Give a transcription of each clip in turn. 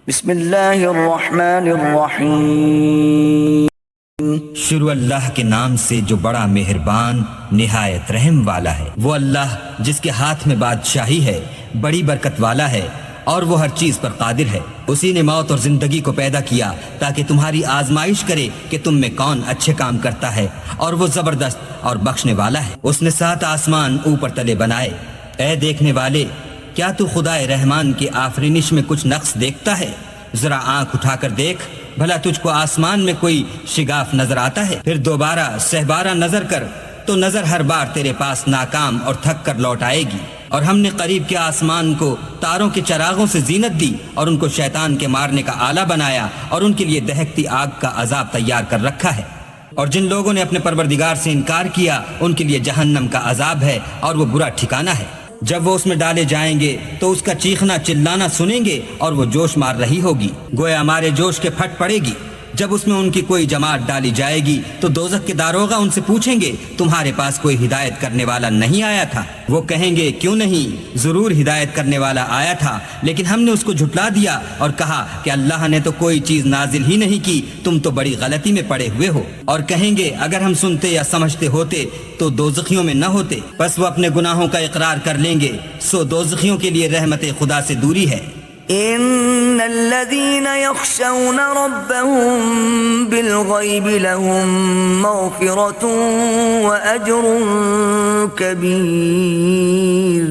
بسم اللہ الرحمن الرحیم۔ شروع اللہ کے نام سے جو بڑا مہربان نہایت رحم والا ہے۔ وہ اللہ جس کے ہاتھ میں بادشاہی ہے، بڑی برکت والا ہے اور وہ ہر چیز پر قادر ہے۔ اسی نے موت اور زندگی کو پیدا کیا تاکہ تمہاری آزمائش کرے کہ تم میں کون اچھے کام کرتا ہے، اور وہ زبردست اور بخشنے والا ہے۔ اس نے 7 آسمان اوپر تلے بنائے۔ اے دیکھنے والے، کیا تو خدائے رحمان کی آفرینش میں کچھ نقص دیکھتا ہے؟ ذرا آنکھ اٹھا کر دیکھ، بھلا تجھ کو آسمان میں کوئی شگاف نظر آتا ہے؟ پھر دوبارہ سہبارہ نظر کر تو نظر ہر بار تیرے پاس ناکام اور تھک کر لوٹ آئے گی۔ اور ہم نے قریب کے آسمان کو تاروں کے چراغوں سے زینت دی اور ان کو شیطان کے مارنے کا آلہ بنایا، اور ان کے لیے دہکتی آگ کا عذاب تیار کر رکھا ہے۔ اور جن لوگوں نے اپنے پروردگار سے انکار کیا ان کے لیے جہنم کا عذاب ہے، اور وہ برا ٹھکانہ ہے۔ جب وہ اس میں ڈالے جائیں گے تو اس کا چیخنا چلانا سنیں گے، اور وہ جوش مار رہی ہوگی، گویا ہمارے جوش کے پھٹ پڑے گی۔ جب اس میں ان کی کوئی جماعت ڈالی جائے گی تو دوزخ کے داروغہ ان سے پوچھیں گے، تمہارے پاس کوئی ہدایت کرنے والا نہیں آیا تھا؟ وہ کہیں گے، کیوں نہیں، ضرور ہدایت کرنے والا آیا تھا، لیکن ہم نے اس کو جھٹلا دیا اور کہا کہ اللہ نے تو کوئی چیز نازل ہی نہیں کی، تم تو بڑی غلطی میں پڑے ہوئے ہو۔ اور کہیں گے، اگر ہم سنتے یا سمجھتے ہوتے تو دوزخیوں میں نہ ہوتے۔ پس وہ اپنے گناہوں کا اقرار کر لیں گے، سو دوزخیوں کے لیے رحمت خدا سے دوری ہے۔ ان الذين يخشون ربهم بالغيب لهم مغفرة واجر كبير۔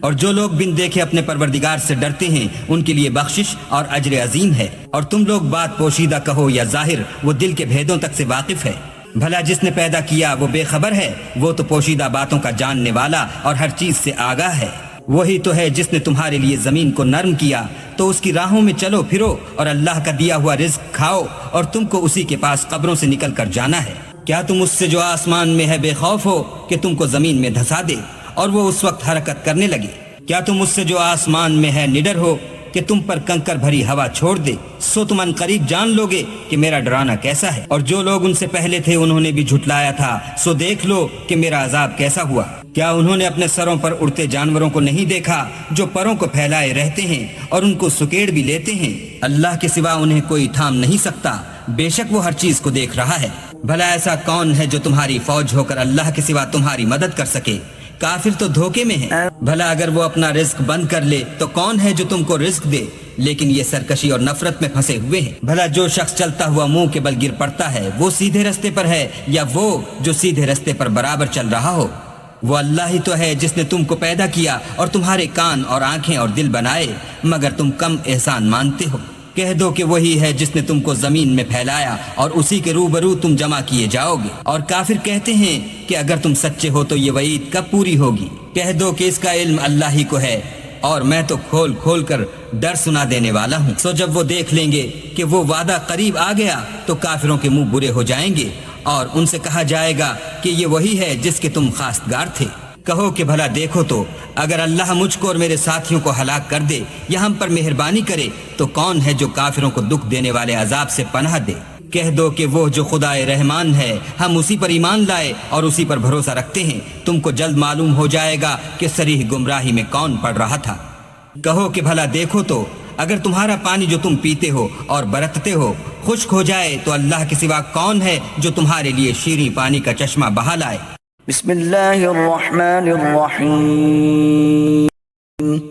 اور جو لوگ بن دیکھے اپنے پروردگار سے ڈرتے ہیں ان کے لیے بخشش اور اجر عظیم ہے۔ اور تم لوگ بات پوشیدہ کہو یا ظاہر، وہ دل کے بھیدوں تک سے واقف ہے۔ بھلا جس نے پیدا کیا وہ بے خبر ہے؟ وہ تو پوشیدہ باتوں کا جاننے والا اور ہر چیز سے آگاہ ہے۔ وہی تو ہے جس نے تمہارے لیے زمین کو نرم کیا، تو اس کی راہوں میں چلو پھرو اور اللہ کا دیا ہوا رزق کھاؤ، اور تم کو اسی کے پاس قبروں سے نکل کر جانا ہے۔ کیا تم اس سے جو آسمان میں ہے بے خوف ہو کہ تم کو زمین میں دھسا دے اور وہ اس وقت حرکت کرنے لگے؟ کیا تم اس سے جو آسمان میں ہے نڈر ہو کہ تم پر کنکر بھری ہوا چھوڑ دے؟ سو تم ان قریب جان لوگے کہ میرا ڈرانا کیسا ہے۔ اور جو لوگ ان سے پہلے تھے انہوں نے بھی جھٹلایا تھا، سو دیکھ لو کہ میرا عذاب کیسا ہوا۔ کیا انہوں نے اپنے سروں پر اڑتے جانوروں کو نہیں دیکھا جو پروں کو پھیلائے رہتے ہیں اور ان کو سکیڑ بھی لیتے ہیں؟ اللہ کے سوا انہیں کوئی تھام نہیں سکتا، بے شک وہ ہر چیز کو دیکھ رہا ہے۔ بھلا ایسا کون ہے جو تمہاری فوج ہو کر اللہ کے سوا تمہاری مدد کر سکے؟ کافر تو دھوکے میں ہے۔ بھلا اگر وہ اپنا رزق بند کر لے تو کون ہے جو تم کو رزق دے؟ لیکن یہ سرکشی اور نفرت میں پھنسے ہوئے ہیں۔ بھلا جو شخص چلتا ہوا منہ کے بل گر پڑتا ہے وہ سیدھے رستے پر ہے، یا وہ جو سیدھے رستے پر برابر چل رہا ہو؟ وہ اللہ ہی تو ہے جس نے تم کو پیدا کیا اور تمہارے کان اور آنکھیں اور دل بنائے، مگر تم کم احسان مانتے ہو۔ کہہ دو کہ وہی ہے جس نے تم کو زمین میں پھیلایا اور اسی کے روبرو تم جمع کیے جاؤ گے۔ اور کافر کہتے ہیں کہ اگر تم سچے ہو تو یہ وعید کب پوری ہوگی؟ کہہ دو کہ اس کا علم اللہ ہی کو ہے، اور میں تو کھول کھول کر ڈر سنا دینے والا ہوں۔ سو جب وہ دیکھ لیں گے کہ وہ وعدہ قریب آ گیا تو کافروں کے منہ برے ہو جائیں گے، اور ان سے کہا جائے گا کہ یہ وہی ہے جس کے تم خواستگار تھے۔ کہو کہ بھلا دیکھو تو، اگر اللہ مجھ کو اور میرے ساتھیوں کو ہلاک کر دے یا ہم پر مہربانی کرے تو کون ہے جو کافروں کو دکھ دینے والے عذاب سے پناہ دے؟ کہہ دو کہ وہ جو خدائے رحمان ہے، ہم اسی پر ایمان لائے اور اسی پر بھروسہ رکھتے ہیں۔ تم کو جلد معلوم ہو جائے گا کہ صریح گمراہی میں کون پڑ رہا تھا۔ کہو کہ بھلا دیکھو تو، اگر تمہارا پانی جو تم پیتے ہو اور برتتے ہو خشک ہو جائے تو اللہ کے سوا کون ہے جو تمہارے لیے شیریں پانی کا چشمہ بہا لائے؟ بسم اللہ الرحمن الرحیم۔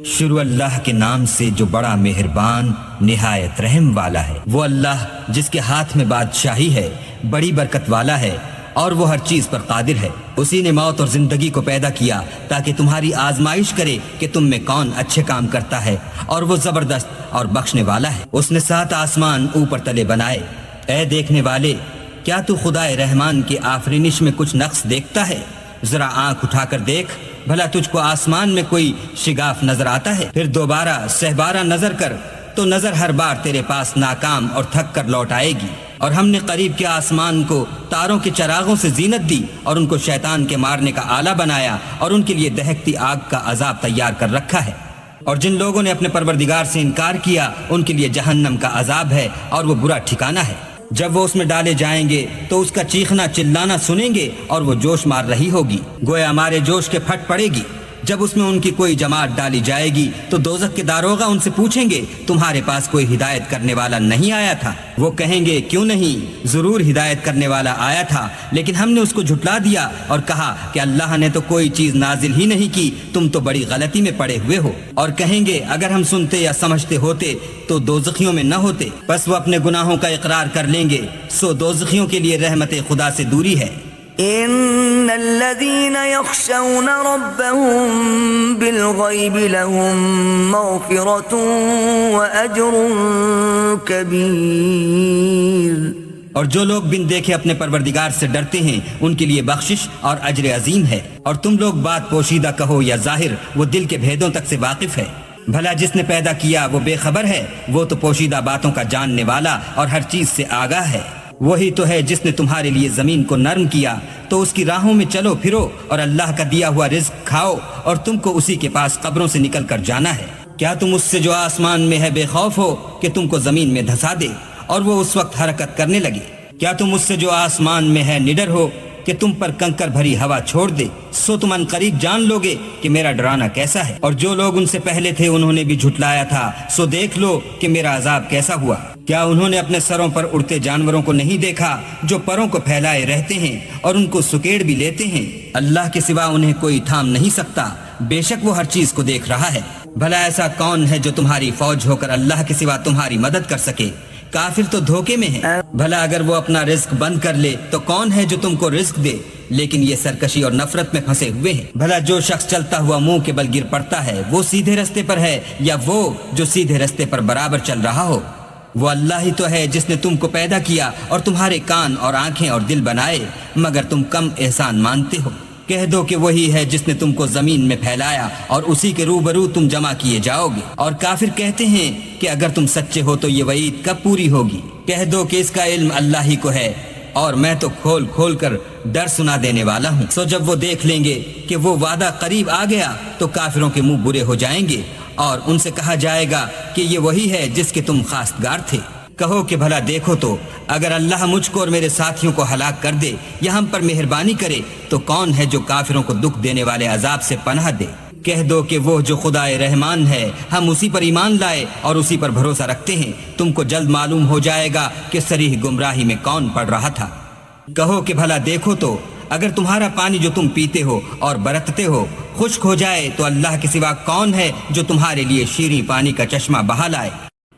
شروع اللہ کے نام سے جو بڑا مہربان نہایت رحم والا ہے۔ وہ اللہ جس کے ہاتھ میں بادشاہی ہے، بڑی برکت والا ہے اور وہ ہر چیز پر قادر ہے۔ اسی نے موت اور زندگی کو پیدا کیا تاکہ تمہاری آزمائش کرے کہ تم میں کون اچھے کام کرتا ہے، اور وہ زبردست اور بخشنے والا ہے۔ اس نے 7 آسمان اوپر تلے بنائے۔ اے دیکھنے والے، کیا تو خدائے رحمان کی آفرینش میں کچھ نقص دیکھتا ہے؟ ذرا آنکھ اٹھا کر دیکھ، بھلا تجھ کو آسمان میں کوئی شگاف نظر آتا ہے؟ پھر دوبارہ سہبارہ نظر کر تو نظر ہر بار تیرے پاس ناکام اور تھک کر لوٹ آئے گی۔ اور ہم نے قریب کے آسمان کو تاروں کے چراغوں سے زینت دی اور ان کو شیطان کے مارنے کا آلہ بنایا، اور ان کے لیے دہکتی آگ کا عذاب تیار کر رکھا ہے۔ اور جن لوگوں نے اپنے پروردگار سے انکار کیا ان کے لیے جہنم کا عذاب ہے، اور وہ برا ٹھکانہ ہے۔ جب وہ اس میں ڈالے جائیں گے تو اس کا چیخنا چلانا سنیں گے، اور وہ جوش مار رہی ہوگی، گویا ہمارے جوش کے پھٹ پڑے گی۔ جب اس میں ان کی کوئی جماعت ڈالی جائے گی تو دوزخ کے داروغہ ان سے پوچھیں گے تمہارے پاس کوئی ہدایت کرنے والا نہیں آیا تھا؟ وہ کہیں گے کیوں نہیں، ضرور ہدایت کرنے والا آیا تھا، لیکن ہم نے اس کو جھٹلا دیا اور کہا کہ اللہ نے تو کوئی چیز نازل ہی نہیں کی، تم تو بڑی غلطی میں پڑے ہوئے ہو۔ اور کہیں گے اگر ہم سنتے یا سمجھتے ہوتے تو دوزخیوں میں نہ ہوتے۔ بس وہ اپنے گناہوں کا اقرار کر لیں گے، سو دوزخیوں کے لیے رحمت خدا سے دوری ہے۔ إن الذين يخشون ربهم بالغيب لهم مغفرة وأجر كبير۔ اور جو لوگ بن دیکھے اپنے پروردگار سے ڈرتے ہیں ان کے لیے بخشش اور اجر عظیم ہے۔ اور تم لوگ بات پوشیدہ کہو یا ظاہر، وہ دل کے بھیدوں تک سے واقف ہے۔ بھلا جس نے پیدا کیا وہ بے خبر ہے، وہ تو پوشیدہ باتوں کا جاننے والا اور ہر چیز سے آگاہ ہے۔ وہی تو ہے جس نے تمہارے لیے زمین کو نرم کیا تو اس کی راہوں میں چلو پھرو اور اللہ کا دیا ہوا رزق کھاؤ، اور تم کو اسی کے پاس قبروں سے نکل کر جانا ہے۔ کیا تم اس سے جو آسمان میں ہے بے خوف ہو کہ تم کو زمین میں دھسا دے اور وہ اس وقت حرکت کرنے لگے؟ کیا تم اس سے جو آسمان میں ہے نڈر ہو کہ تم پر کنکر بھری ہوا چھوڑ دے؟ سو تم ان قریب جان لوگے کہ میرا ڈرانا کیسا ہے۔ اور جو لوگ ان سے پہلے تھے انہوں نے بھی جھٹلایا تھا، سو دیکھ لو کہ میرا عذاب کیسا ہوا۔ کیا انہوں نے اپنے سروں پر اڑتے جانوروں کو نہیں دیکھا جو پروں کو پھیلائے رہتے ہیں اور ان کو سکیڑ بھی لیتے ہیں؟ اللہ کے سوا انہیں کوئی تھام نہیں سکتا، بے شک وہ ہر چیز کو دیکھ رہا ہے۔ بھلا ایسا کون ہے جو تمہاری فوج ہو کر اللہ کے سوا تمہاری مدد کر سکے؟ کافر تو دھوکے میں ہے۔ بھلا اگر وہ اپنا رزق بند کر لے تو کون ہے جو تم کو رزق دے؟ لیکن یہ سرکشی اور نفرت میں پھنسے ہوئے ہیں۔ بھلا جو شخص چلتا ہوا منہ کے بل گر پڑتا ہے وہ سیدھے رستے پر ہے یا وہ جو سیدھے رستے پر برابر چل رہا ہو؟ وہ اللہ ہی تو ہے جس نے تم کو پیدا کیا اور تمہارے کان اور آنکھیں اور دل بنائے، مگر تم کم احسان مانتے ہو۔ کہہ دو کہ وہی ہے جس نے تم کو زمین میں پھیلایا اور اسی کے روبرو تم جمع کیے جاؤ گے۔ اور کافر کہتے ہیں کہ اگر تم سچے ہو تو یہ وعید کب پوری ہوگی؟ کہہ دو کہ اس کا علم اللہ ہی کو ہے اور میں تو کھول کھول کر ڈر سنا دینے والا ہوں۔ سو جب وہ دیکھ لیں گے کہ وہ وعدہ قریب آ گیا تو کافروں کے منہ برے ہو جائیں گے اور ان سے کہا جائے گا کہ یہ وہی ہے جس کے تم خواستگار تھے۔ کہو کہ بھلا دیکھو تو اگر اللہ مجھ کو اور میرے ساتھیوں کو ہلاک کر دے یا ہم پر مہربانی کرے تو کون ہے جو کافروں کو دکھ دینے والے عذاب سے پناہ دے؟ کہہ دو کہ وہ جو خدائے رحمان ہے ہم اسی پر ایمان لائے اور اسی پر بھروسہ رکھتے ہیں، تم کو جلد معلوم ہو جائے گا کہ صریح گمراہی میں کون پڑ رہا تھا۔ کہو کہ بھلا دیکھو تو اگر تمہارا پانی جو تم پیتے ہو اور برتتے ہو خشک ہو جائے تو اللہ کے سوا کون ہے جو تمہارے لیے شیریں پانی کا چشمہ بہا لائے؟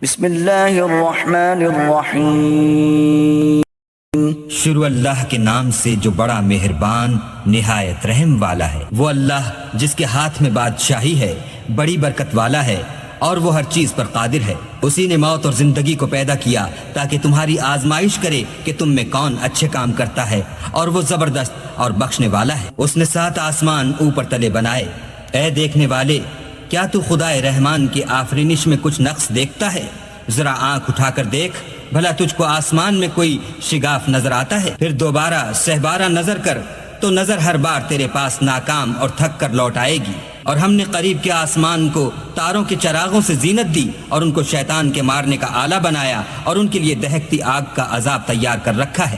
بسم اللہ الرحمن الرحیم۔ شروع اللہ کے نام سے جو بڑا مہربان نہایت رحم والا ہے۔ وہ اللہ جس کے ہاتھ میں بادشاہی ہے، بڑی برکت والا ہے اور وہ ہر چیز پر قادر ہے۔ اسی نے موت اور زندگی کو پیدا کیا تاکہ تمہاری آزمائش کرے کہ تم میں کون اچھے کام کرتا ہے، اور وہ زبردست اور بخشنے والا ہے۔ اس نے 7 آسمان اوپر تلے بنائے۔ اے دیکھنے والے، کیا تو خدائے رحمان کی آفرینش میں کچھ نقص دیکھتا ہے؟ ذرا آنکھ اٹھا کر دیکھ، بھلا تجھ کو آسمان میں کوئی شگاف نظر آتا ہے؟ پھر دوبارہ سہبارہ نظر کر تو نظر ہر بار تیرے پاس ناکام اور تھک کر لوٹ آئے گی۔ اور ہم نے قریب کے آسمان کو تاروں کے چراغوں سے زینت دی اور ان کو شیطان کے مارنے کا آلہ بنایا اور ان کے لیے دہکتی آگ کا عذاب تیار کر رکھا ہے۔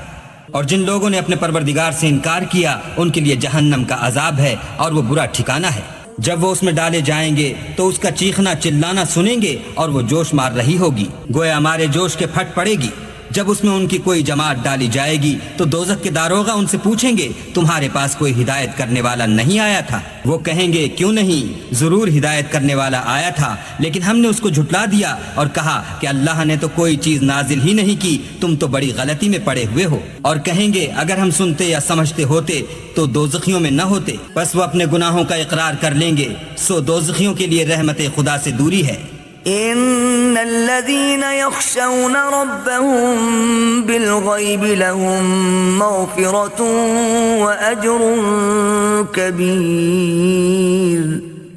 اور جن لوگوں نے اپنے پروردگار سے انکار کیا ان کے لیے جہنم کا عذاب ہے اور وہ برا ٹھکانہ ہے۔ جب وہ اس میں ڈالے جائیں گے تو اس کا چیخنا چلانا سنیں گے اور وہ جوش مار رہی ہوگی، گویا ہمارے جوش کے پھٹ پڑے گی۔ جب اس میں ان کی کوئی جماعت ڈالی جائے گی تو دوزخ کے داروغہ ان سے پوچھیں گے تمہارے پاس کوئی ہدایت کرنے والا نہیں آیا تھا؟ وہ کہیں گے کیوں نہیں، ضرور ہدایت کرنے والا آیا تھا، لیکن ہم نے اس کو جھٹلا دیا اور کہا کہ اللہ نے تو کوئی چیز نازل ہی نہیں کی، تم تو بڑی غلطی میں پڑے ہوئے ہو۔ اور کہیں گے اگر ہم سنتے یا سمجھتے ہوتے تو دوزخیوں میں نہ ہوتے۔ بس وہ اپنے گناہوں کا اقرار کر لیں گے، سو دوزخیوں کے لیے رحمت خدا سے دوری ہے۔ ان الذين يخشون ربهم بالغيب لهم مغفرة واجر كبير۔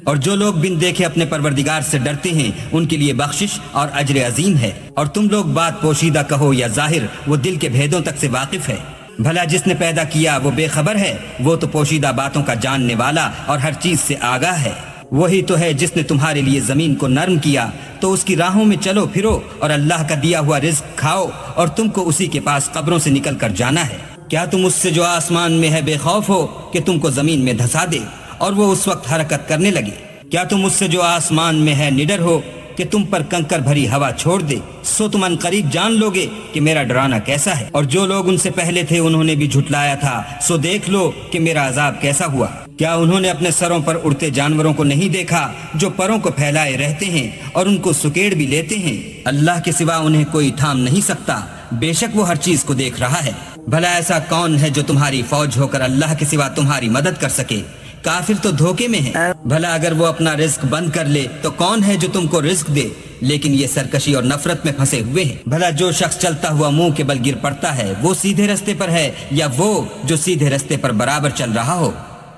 اور جو لوگ بن دیکھے اپنے پروردگار سے ڈرتے ہیں ان کے لیے بخشش اور اجر عظیم ہے۔ اور تم لوگ بات پوشیدہ کہو یا ظاہر، وہ دل کے بھیدوں تک سے واقف ہے۔ بھلا جس نے پیدا کیا وہ بے خبر ہے، وہ تو پوشیدہ باتوں کا جاننے والا اور ہر چیز سے آگاہ ہے۔ وہی تو ہے جس نے تمہارے لیے زمین کو نرم کیا تو اس کی راہوں میں چلو پھرو اور اللہ کا دیا ہوا رزق کھاؤ، اور تم کو اسی کے پاس قبروں سے نکل کر جانا ہے۔ کیا تم اس سے جو آسمان میں ہے بے خوف ہو کہ تم کو زمین میں دھسا دے اور وہ اس وقت حرکت کرنے لگے۔ کیا تم اس سے جو آسمان میں ہے نڈر ہو کہ تم پر کنکر بھری ہوا چھوڑ دے؟ سو تم ان قریب جان لوگے کہ میرا ڈرانا کیسا ہے۔ اور جو لوگ ان سے پہلے تھے انہوں نے بھی جھٹلایا تھا، سو دیکھ لو کہ میرا عذاب کیسا ہوا۔ کیا انہوں نے اپنے سروں پر اڑتے جانوروں کو نہیں دیکھا جو پروں کو پھیلائے رہتے ہیں اور ان کو سکیڑ بھی لیتے ہیں؟ اللہ کے سوا انہیں کوئی تھام نہیں سکتا، بے شک وہ ہر چیز کو دیکھ رہا ہے۔ بھلا ایسا کون ہے جو تمہاری فوج ہو کر اللہ کے سوا تمہاری مدد کر سکے؟ کافر تو دھوکے میں ہے۔ بھلا اگر وہ اپنا رزق بند کر لے تو کون ہے جو تم کو رزق دے؟ لیکن یہ سرکشی اور نفرت میں پھنسے ہوئے ہیں۔ بھلا جو شخص چلتا ہوا منہ کے بل گر پڑتا ہے وہ سیدھے رستے پر ہے یا وہ جو سیدھے رستے پر برابر چل رہا ہو؟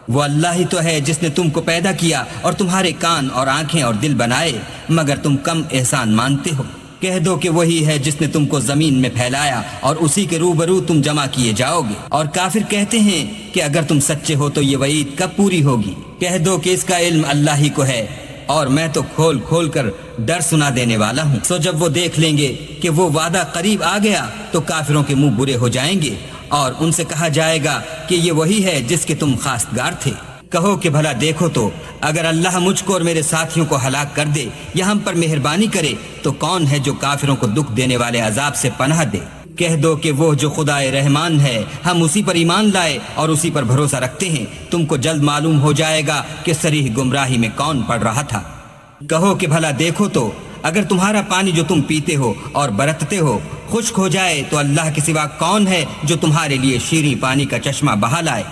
وہ اللہ ہی تو ہے جس نے تم کو پیدا کیا اور تمہارے کان اور آنکھیں اور دل بنائے، مگر تم کم احسان مانتے ہو۔ کہہ دو کہ وہی ہے جس نے تم کو زمین میں پھیلایا اور اسی کے روبرو تم جمع کیے جاؤ گے۔ اور کافر کہتے ہیں کہ اگر تم سچے ہو تو یہ وعید کب پوری ہوگی؟ کہہ دو کہ اس کا علم اللہ ہی کو ہے اور میں تو کھول کھول کر ڈر سنا دینے والا ہوں۔ سو جب وہ دیکھ لیں گے کہ وہ وعدہ قریب آ گیا تو کافروں کے منہ برے ہو جائیں گے اور ان سے کہا جائے گا کہ یہ وہی ہے جس کے تم خواستگار تھے۔ کہو کہ بھلا دیکھو تو اگر اللہ مجھ کو اور میرے ساتھیوں کو ہلاک کر دے یا ہم پر مہربانی کرے تو کون ہے جو کافروں کو دکھ دینے والے عذاب سے پناہ دے؟ کہہ دو کہ وہ جو خدائے رحمان ہے ہم اسی پر ایمان لائے اور اسی پر بھروسہ رکھتے ہیں۔ تم کو جلد معلوم ہو جائے گا کہ صریح گمراہی میں کون پڑ رہا تھا۔ کہو کہ بھلا دیکھو تو اگر تمہارا پانی جو تم پیتے ہو اور برتتے ہو خشک ہو جائے تو اللہ کے سوا کون ہے جو تمہارے لیے شیریں پانی کا چشمہ بہا لائے؟